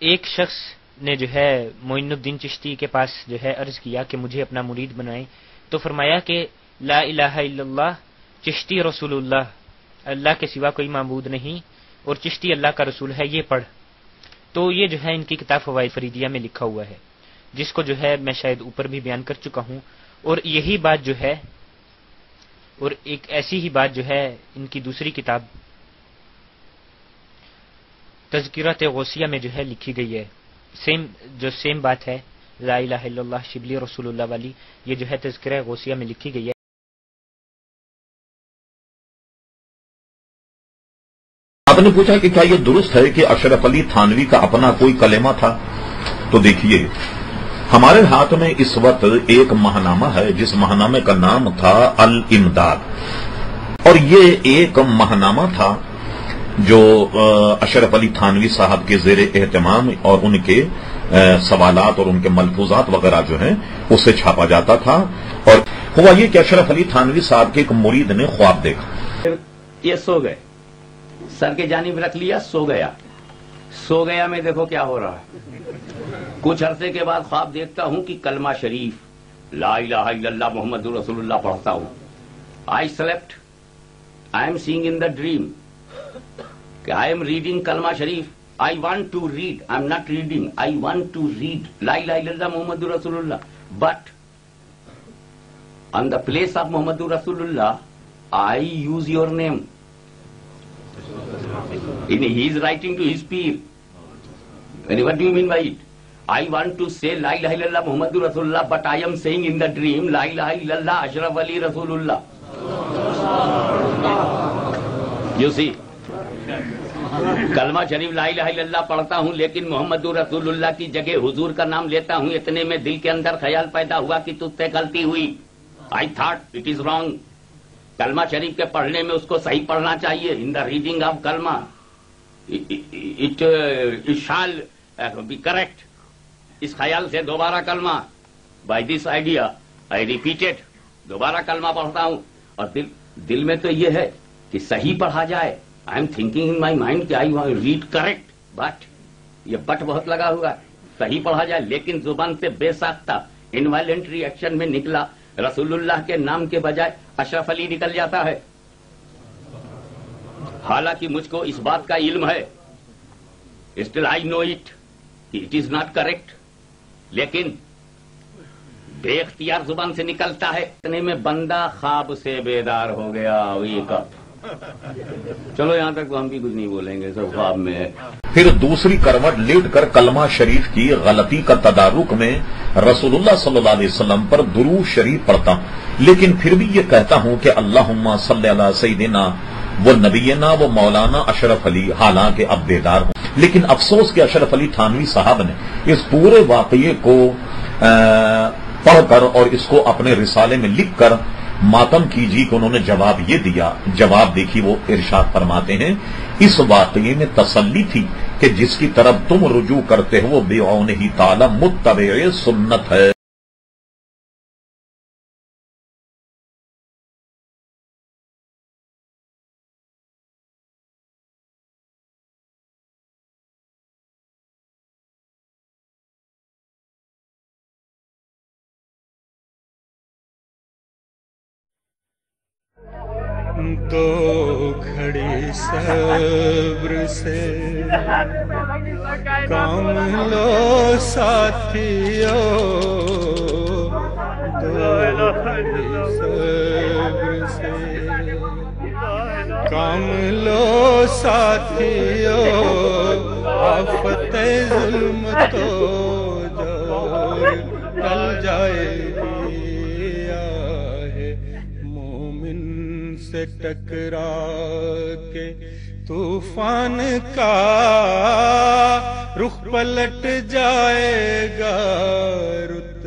ایک شخص نے جو ہے معین الدین چشتی کے پاس جو ہے عرض کیا کہ مجھے اپنا مرید بنائیں، تو فرمایا کہ لا الہ الا اللہ چشتی رسول اللہ، اللہ کے سوا کوئی معبود نہیں اور چشتی اللہ کا رسول ہے، یہ پڑھ۔ تو یہ جو ہے ان کی کتاب فوائد فریدیہ میں لکھا ہوا ہے، جس کو جو ہے میں شاید اوپر بھی بیان کر چکا ہوں، اور یہی بات جو ہے، اور ایک ایسی ہی بات جو ہے ان کی دوسری کتاب تذکرۃ غوثیہ میں جو ہے لکھی گئی ہے، سیم بات ہے لا الہ الا اللہ شبلی رسول اللہ والی، یہ جو ہے تذکرہ غوثیہ میں لکھی گئی ہے۔ آپ نے پوچھا کہ کیا یہ درست ہے کہ اشرف علی تھانوی کا اپنا کوئی کلمہ تھا؟ تو دیکھیے، ہمارے ہاتھ میں اس وقت ایک ماہنامہ ہے جس ماہنامے کا نام تھا الامداد، اور یہ ایک ماہنامہ تھا جو اشرف علی تھانوی صاحب کے زیر اہتمام اور ان کے سوالات اور ان کے ملفوظات وغیرہ جو ہیں اسے چھاپا جاتا تھا۔ اور ہوا یہ کہ اشرف علی تھانوی صاحب کے ایک مرید نے خواب دیکھا، یہ سو گئے، سر کے جانب رکھ لیا، سو گیا میں دیکھو کیا ہو رہا ہے۔ کچھ عرصے کے بعد خواب دیکھتا ہوں کہ کلمہ شریف لا الہ الا اللہ محمد رسول اللہ پڑھتا ہوں۔ I slept, I am seeing in the dream کہ آئی ایم ریڈنگ کلمہ شریف، I want to read, I am not reading, I want to read لا الہ الا اللہ محمد رسول اللہ، but on the place of محمد رسول اللہ I use your name. He is writing to his peer. What do you mean by it? I want to say La ilaha illallah Muhammadur Rasulullah, but I am saying in the dream La ilaha illallah Ashraf Ali Rasulullah. You see, کلمہ شریف لا الہ الا اللہ پڑھتا ہوں لیکن محمد رسول اللہ کی جگہ حضور کا نام لیتا ہوں، اتنے میں دل کے اندر خیال پیدا ہوا کہ تجھ سے غلطی ہوئی۔ I thought it is wrong. کلمہ شریف کے پڑھنے میں اس کو صحیح پڑھنا چاہیے، ان دا ریڈنگ آف کلمہ it shall be correct۔ اس خیال سے دوبارہ کلمہ by this idea I repeated, دوبارہ کلمہ پڑھتا ہوں، اور دل میں تو یہ ہے کہ صحیح پڑھا جائے۔ I am thinking in my mind کہ I want read correct, but یہ بٹ بہت لگا ہوا ہے، صحیح پڑھا جائے، لیکن زبان سے بے ساختہ انوائلنٹری ایکشن میں نکلا، رسول اللہ کے نام کے بجائے اشرف علی نکل جاتا ہے۔ حالانکہ مجھ کو اس بات کا علم ہے، still I know it is not correct, لیکن بے اختیار زبان سے نکلتا ہے، اتنے میں بندہ خواب سے بیدار ہو گیا۔ چلو یہاں تک تو ہم بھی کچھ نہیں بولیں گے، سب خواب میں ہے۔ پھر دوسری کروٹ لیٹ کر کلمہ شریف کی غلطی کا تدارک میں رسول اللہ صلی اللہ علیہ وسلم پر درود شریف پڑھتا ہوں، لیکن پھر بھی یہ کہتا ہوں کہ اللہم صلی علی سیدنا وہ نبینا وہ مولانا اشرف علی، حالانکہ اب بیدار ہوں۔ لیکن افسوس کہ اشرف علی تھانوی صاحب نے اس پورے واقعے کو پڑھ کر اور اس کو اپنے رسالے میں لکھ کر ماتم کیجیے کہ انہوں نے جواب یہ دیا۔ جواب دیکھی، وہ ارشاد فرماتے ہیں اس واقعے میں تسلی تھی کہ جس کی طرف تم رجوع کرتے ہو وہ بعونہ تعالی متبع سنت ہے۔ دو گھڑی صبر سے کام لو ساتھیو، دو گھڑی صبر سے کام لو ساتھیو، آفت ظلم تو جور ٹل جائے گی، سے ٹکرا کے طوفان کا رخ پلٹ جائے گا، رت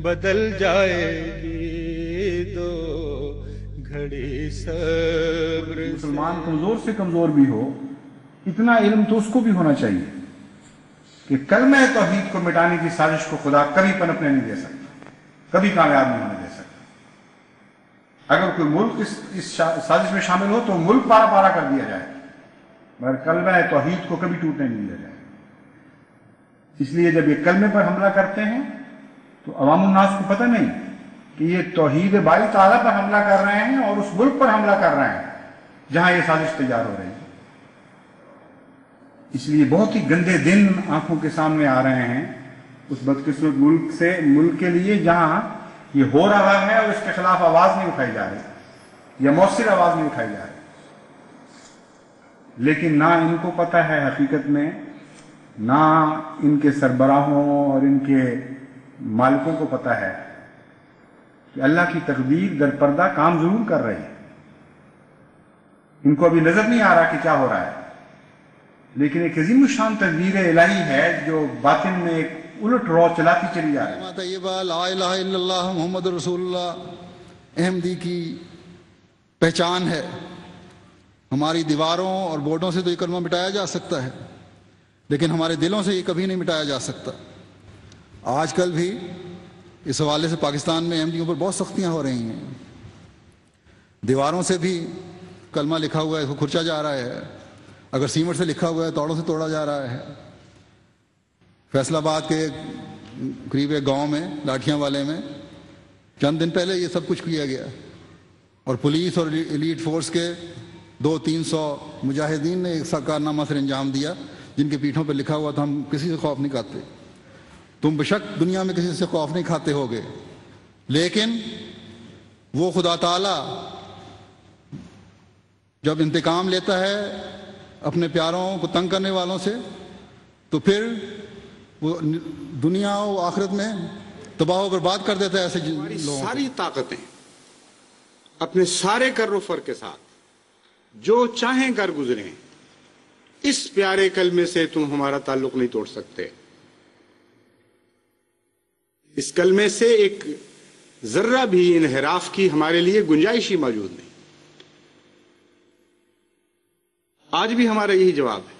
بدل جائے گی، دو گھڑی صبر۔ مسلمان کمزور سے کمزور بھی ہو، اتنا علم تو اس کو بھی ہونا چاہیے کہ کلمہ توحید کو مٹانے کی سازش کو خدا کبھی پنپنے نہیں دے سکتا، کبھی کامیاب نہیں ہونے دے سکتا۔ اگر کوئی ملک اس سازش میں شامل ہو تو ملک پارا پارا کر دیا جائے، مگر کلمہ توحید کو کبھی ٹوٹنے نہیں دیا جائے۔ اس لیے جب یہ کلمے پر حملہ کرتے ہیں تو عوام الناس کو پتہ نہیں کہ یہ توحید باری تعالیٰ پر حملہ کر رہے ہیں اور اس ملک پر حملہ کر رہے ہیں جہاں یہ سازش تیار ہو رہی ہے۔ اس لیے بہت ہی گندے دن آنکھوں کے سامنے آ رہے ہیں اس بدقسمت ملک کے لیے جہاں یہ ہو رہا ہے اور اس کے خلاف آواز نہیں اٹھائی جا رہی یا مؤثر آواز نہیں اٹھائی جا رہی۔ لیکن نہ ان کو پتہ ہے حقیقت میں، نہ ان کے سربراہوں اور ان کے مالکوں کو پتہ ہے کہ اللہ کی تقدیر در پردہ کام ضرور کر رہی ہے۔ ان کو ابھی نظر نہیں آ رہا کہ کیا ہو رہا ہے، لیکن ایک عظیم الشان تدبیر الہی ہے جو باطن میں ایک الٹ رو چلاتی چلی جا رہی ہے۔ طیبہ لا الہ الا اللہ محمد رسول اللہ احمدی کی پہچان ہے۔ ہماری دیواروں اور بورڈوں سے تو یہ کلمہ مٹایا جا سکتا ہے، لیکن ہمارے دلوں سے یہ کبھی نہیں مٹایا جا سکتا۔ آج کل بھی اس حوالے سے پاکستان میں احمدیوں پر بہت سختیاں ہو رہی ہیں۔ دیواروں سے بھی کلمہ لکھا ہوا ہے اس کو کھرچا جا رہا ہے، اگر سیمنٹ سے لکھا ہوا ہے توڑوں سے توڑا جا رہا ہے۔ فیصل آباد کے قریب ایک گاؤں میں لاٹھیاں والے میں چند دن پہلے یہ سب کچھ کیا گیا، اور پولیس اور ایلیٹ فورس کے 200-300 مجاہدین نے ایک کارنامہ سر انجام دیا جن کے پیٹھوں پہ لکھا ہوا تھا ہم کسی سے خوف نہیں کھاتے۔ تم بشک دنیا میں کسی سے خوف نہیں کھاتے ہوگے، لیکن وہ خدا تعالی جب انتقام لیتا ہے اپنے پیاروں کو تنگ کرنے والوں سے تو پھر وہ دنیا و آخرت میں تباہ و برباد کر دیتا ہے ایسے ہماری لوگوں کو۔ ساری طاقتیں اپنے سارے کر و فر کے ساتھ جو چاہیں کر گزریں، اس پیارے کلمے سے تم ہمارا تعلق نہیں توڑ سکتے۔ اس کلمے سے ایک ذرہ بھی انحراف کی ہمارے لیے گنجائش ہی موجود نہیں۔ آج بھی ہمارا یہی جواب ہے۔